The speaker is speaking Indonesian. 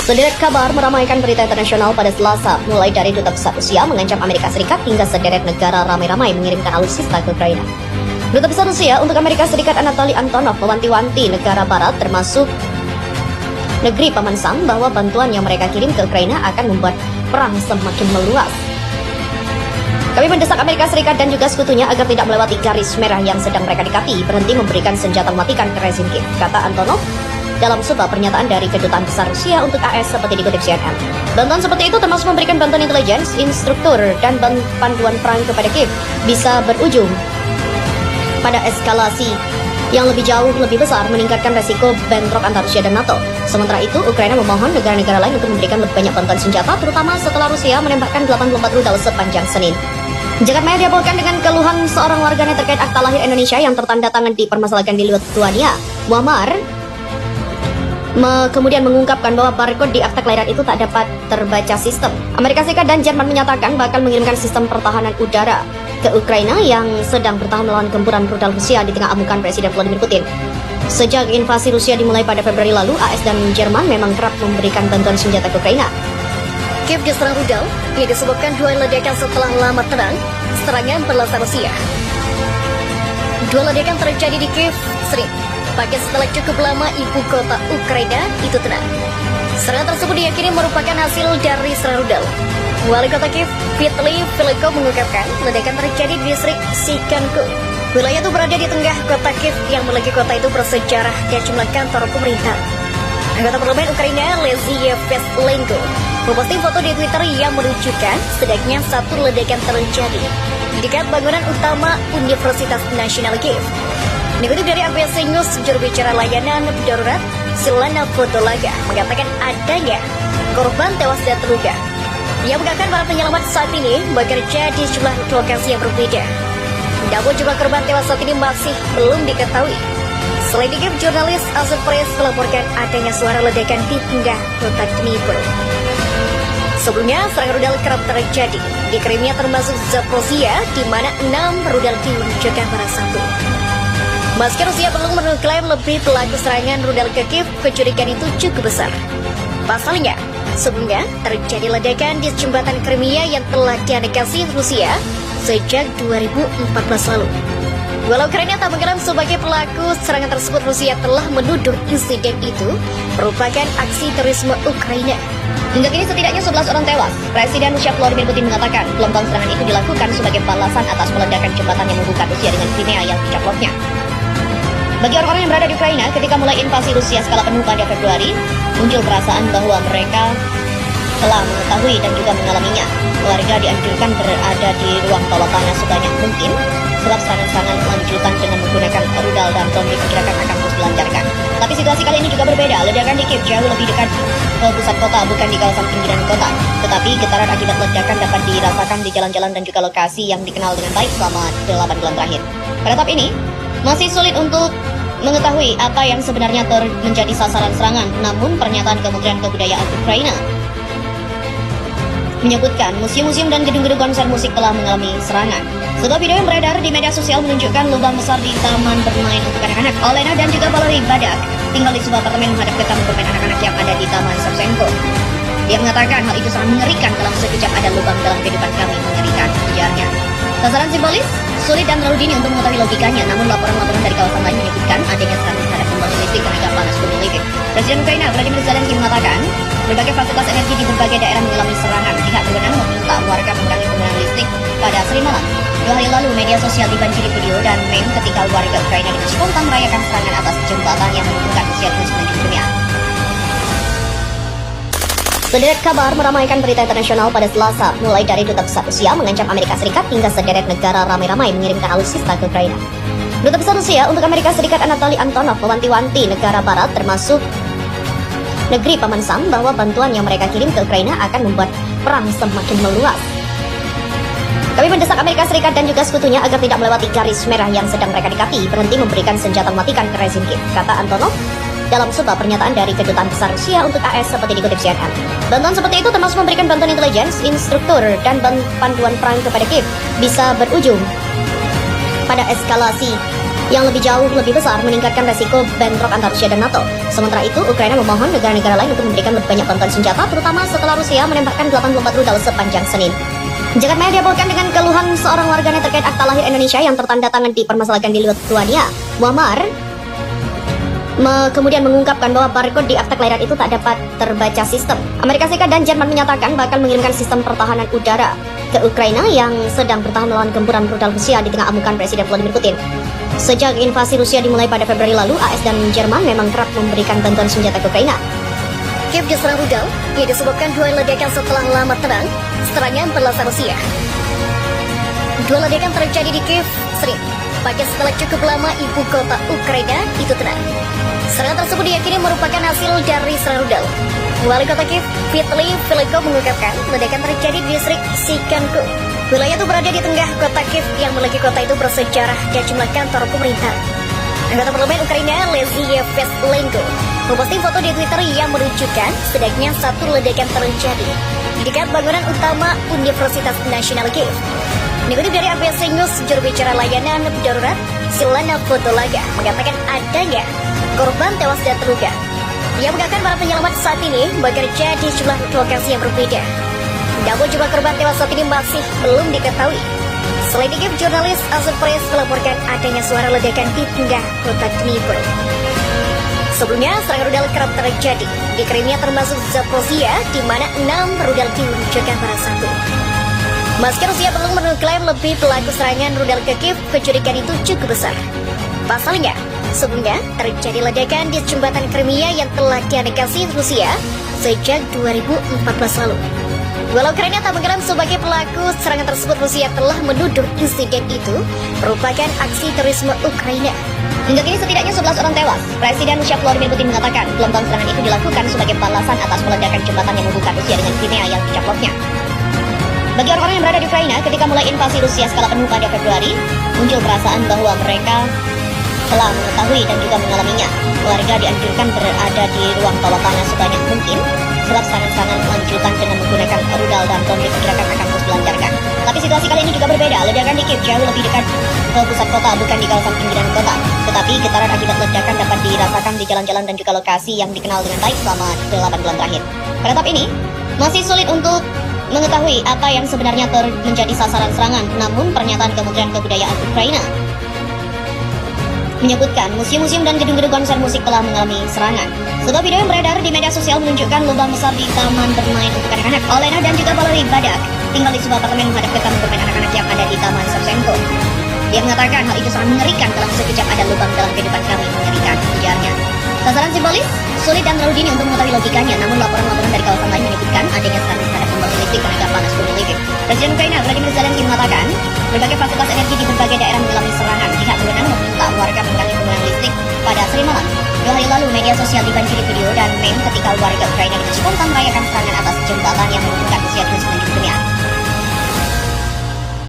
Sederet kabar meramaikan berita internasional pada Selasa, mulai dari Duta Besar Rusia mengancam Amerika Serikat hingga sederet negara ramai-ramai mengirimkan alutsista ke Ukraina. Duta Besar Rusia untuk Amerika Serikat Anatoly Antonov mewanti-wanti negara barat termasuk negeri Paman Sam bahwa bantuan yang mereka kirim ke Ukraina akan membuat perang semakin meluas. Kami mendesak Amerika Serikat dan juga sekutunya agar tidak melewati garis merah yang sedang mereka dekati, berhenti memberikan senjata mematikan ke rezim Kiev, kata Antonov dalam sebuah pernyataan dari Kedutaan Besar Rusia untuk AS seperti dikutip CNN. Bantuan seperti itu termasuk memberikan bantuan intelijen, instruktur, dan panduan perang kepada Kiev bisa berujung pada eskalasi yang lebih jauh lebih besar, meningkatkan resiko bentrok antara Rusia dan NATO. Sementara itu, Ukraina memohon negara-negara lain untuk memberikan lebih banyak bantuan senjata, terutama setelah Rusia menembakkan 84 rudal sepanjang Senin. Jagat maya dilaporkan dengan keluhan seorang warganet terkait akta lahir Indonesia yang tertanda tangan dipermasalahkan di Lithuania. Muammar kemudian mengungkapkan bahwa barcode di akta kelahiran itu tak dapat terbaca sistem. Amerika Serikat dan Jerman menyatakan bakal mengirimkan sistem pertahanan udara ke Ukraina yang sedang bertahan melawan gempuran rudal Rusia di tengah amukan Presiden Vladimir Putin. Sejak invasi Rusia dimulai pada Februari lalu, AS dan Jerman memang kerap memberikan bantuan senjata ke Ukraina. Kiev diserang rudal yang disebabkan dua ledakan setelah lama tenang serangan berlatar Rusia. Dua ledakan terjadi di Kiev Senin pagi setelah cukup lama ibu kota Ukraina itu tenang. Serangan tersebut diyakini merupakan hasil dari serangan rudal. Wali kota Kiev, Vitali Klitschko mengungkapkan ledakan terjadi di distrik Sikanku. Wilayah itu berada di tengah kota Kiev yang memiliki kota itu bersejarah dan jumlah kantor pemerintah. Anggota parlemen Ukraina, Lesia Veslenko, memposting foto di Twitter yang menunjukkan setidaknya satu ledakan terjadi di dekat bangunan utama Universitas Nasional Kiev. Dikutip dari ABC News, juru bicara layanan darurat Silana Podolaga mengatakan adanya korban tewas dan terluka. Dia mengatakan para penyelamat saat ini bekerja di sejumlah lokasi yang berbeda. Namun jumlah korban tewas saat ini masih belum diketahui. Selain itu, jurnalis Associated Press melaporkan adanya suara ledakan di tengah kota Dnipro. Sebelumnya, serangan rudal kerap terjadi di Crimea termasuk Zaporizhia, di mana 6 rudal diluncurkan pada Sabtu. Meski Rusia belum mengklaim lebih pelaku serangan rudal ke Kiev, kecurigaan itu cukup besar. Pasalnya, sebelumnya terjadi ledakan di jembatan Crimea yang telah dianekasi Rusia sejak 2014 lalu. Walau Ukraina tak mengklaim sebagai pelaku serangan tersebut, Rusia telah menuduh insiden itu merupakan aksi terorisme Ukraina. Hingga kini setidaknya 11 orang tewas. Presiden Rusia Vladimir Putin mengatakan gelombang serangan itu dilakukan sebagai balasan atas meledakan jembatan yang menghubungkan Rusia dengan Crimea yang dicaploknya. Bagi orang-orang yang berada di Ukraina ketika mulai invasi Rusia skala penuh pada Februari, muncul perasaan bahwa mereka telah mengetahui dan juga mengalaminya. Warga dianjurkan berada di ruang bawah tanah sebanyak mungkin, sebab serangan-serangan lanjutan dengan menggunakan rudal dan bom diperkirakan akan terus dilancarkan. Tapi situasi kali ini juga berbeda. Ledakan di Kiev jauh lebih dekat ke pusat kota, bukan di kawasan pinggiran kota. Tetapi getaran akibat ledakan dapat dirasakan di jalan-jalan dan juga lokasi yang dikenal dengan baik selama 8 bulan terakhir. Pada tahap ini, masih sulit untuk mengetahui apa yang sebenarnya menjadi sasaran serangan. Namun pernyataan Kementerian Kebudayaan Ukraina menyebutkan museum-museum dan gedung-gedung konser musik telah mengalami serangan. Sebuah video yang beredar di media sosial menunjukkan lubang besar di taman bermain untuk anak-anak. Olena dan juga Valery Badak tinggal di sebuah apartemen menghadap ke taman bermain anak-anak yang ada di Taman Shevchenko. Dia mengatakan hal itu sangat mengerikan, dalam sekejap ada lubang dalam kehidupan kami, mengerikan, ujarnya. Sasaran simbolis sulit dan terlalu dini untuk mengetahui logikanya, namun laporan-laporan dari kawasan lain menyebutkan adanya serangan terhadap pembangkit listrik tenaga panas bumi listrik. Presiden Ukraina Volodymyr Zelensky mengatakan berbagai fasilitas energi di berbagai daerah mengalami serangan. Pihak berwenang meminta warga mengurangi penggunaan listrik pada Senin malam. 2 hari lalu, media sosial dibanjiri video dan meme ketika warga Ukraina dengan spontan merayakan serangan atas jembatan yang menghubungkan Rusia dengan semenanjung Crimea. Sederet kabar meramaikan berita internasional pada Selasa, mulai dari Duta Besar Rusia mengancam Amerika Serikat hingga sederet negara ramai-ramai mengirimkan alutsista ke Ukraina. Duta Besar Rusia untuk Amerika Serikat Anatoly Antonov mewanti-wanti negara barat termasuk negeri Paman Sam bahwa bantuan yang mereka kirim ke Ukraina akan membuat perang semakin meluas. Kami mendesak Amerika Serikat dan juga sekutunya agar tidak melewati garis merah yang sedang mereka dekati, berhenti memberikan senjata mematikan ke rezim Kiev, kata Antonov dalam sebuah pernyataan dari Kedutaan Besar Rusia untuk AS seperti dikutip CNN. Bantuan seperti itu termasuk memberikan bantuan intelijen, instruktur, dan panduan perang kepada Kiev bisa berujung pada eskalasi yang lebih jauh lebih besar meningkatkan resiko bentrok antara Rusia dan NATO. Sementara itu, Ukraina memohon negara-negara lain untuk memberikan lebih banyak bantuan senjata, terutama setelah Rusia menembakkan 84 rudal sepanjang Senin. Jagat maya dihebohkan dengan keluhan seorang warganet terkait akta lahir Indonesia yang tertanda tangan dipermasalahkan di Lithuania. Muammar kemudian mengungkapkan bahwa barcode di akta kelahiran itu tak dapat terbaca sistem. Amerika Serikat dan Jerman menyatakan bakal mengirimkan sistem pertahanan udara ke Ukraina yang sedang bertahan melawan gempuran rudal Rusia di tengah amukan Presiden Vladimir Putin. Sejak invasi Rusia dimulai pada Februari lalu, AS dan Jerman memang kerap memberikan bantuan senjata ke Ukraina. Kiev diserang rudal, ia disebabkan dua ledakan setelah lama tenang, serangan berlatar Rusia. Dua ledakan terjadi di Kiev Senin, pagi setelah cukup lama ibu kota Ukraina itu tenang. Serangan tersebut diyakini merupakan hasil dari serangan rudal. Wali kota Kiev, Vitali Klitschko mengungkapkan ledakan terjadi di distrik Sikanko. Wilayah itu berada di tengah kota Kiev yang memiliki kota itu bersejarah dan jumlah kantor pemerintah. Anggota parlemen Ukraina, Lesia Veslenko, memposting foto di Twitter yang menunjukkan setidaknya satu ledakan terjadi di dekat bangunan utama Universitas Nasional Kiev. Dikutip dari ABC News, juru bicara layanan darurat Silana Fotolaga mengatakan adanya korban tewas dan terluka. Ia mengatakan para penyelamat saat ini bekerja di sejumlah lokasi yang berbeda. Namun jumlah korban tewas saat ini masih belum diketahui. Selain itu, jurnalis Associated Press melaporkan adanya suara ledakan di tengah kota Dnipro. Sebelumnya, serangan rudal kerap terjadi di Crimea termasuk Zaporizhia, di mana 6 rudal diluncurkan pada Sabtu. Meski Rusia belum mengklaim lebih pelaku serangan rudal ke Kiev, kecurigaan itu cukup besar. Pasalnya, sebelumnya terjadi ledakan di jembatan Crimea yang telah dianeksasi Rusia sejak 2014 lalu. Walau Ukraina tak mengklaim sebagai pelaku serangan tersebut, Rusia telah menuduh insiden itu merupakan aksi terorisme Ukraina. Hingga kini setidaknya 11 orang tewas. Presiden Rusia Vladimir Putin mengatakan gelombang serangan itu dilakukan sebagai balasan atas meledakan jembatan yang menghubungkan Rusia dengan Crimea yang dicaploknya. Bagi orang-orang yang berada di Ukraina ketika mulai invasi Rusia skala penuh pada Februari, muncul perasaan bahwa mereka telah mengetahui dan juga mengalaminya. Warga dianjurkan berada di ruang bawah tanah sebanyak mungkin, sebab serangan-serangan lanjutan dengan menggunakan rudal dan bom diperkirakan akan terus dilancarkan. Tapi situasi kali ini juga berbeda. Ledakan di Kiev jauh lebih dekat ke pusat kota, bukan di kawasan pinggiran kota. Tetapi getaran akibat ledakan dapat dirasakan di jalan-jalan dan juga lokasi yang dikenal dengan baik selama 8 bulan terakhir. Pada tahap ini, masih sulit untuk mengetahui apa yang sebenarnya menjadi sasaran serangan. Namun, pernyataan Kementerian Kebudayaan Ukraina menyebutkan museum-museum dan gedung-gedung konser musik telah mengalami serangan. Sebuah video yang beredar di media sosial menunjukkan lubang besar di taman bermain untuk anak-anak. Olena dan juga Valery Badak tinggal di sebuah apartemen menghadap ke taman bermain anak-anak yang ada di Taman Shevchenko. Dia mengatakan hal itu sangat mengerikan, dalam sekejap ada lubang dalam kehidupan kami, mengerikan, ujarnya. Sasaran simbolis sulit dan terlalu dini untuk mengetahui logikanya, namun laporan-laporan dari kawasan lain menyebutkan adanya serangan terhadap pembangkit listrik tenaga panas bumi listrik. Presiden Ukraina Volodymyr Zelensky mengatakan berbagai fasilitas energi di berbagai daerah mengalami serangan. Pihak berwenang meminta warga mengurangi penggunaan listrik pada Senin malam. 2 hari lalu, media sosial dibanjiri video dan meme ketika warga Ukraina spontan merayakan serangan atas jembatan yang menghubungkan Rusia dengan semenanjung dunia.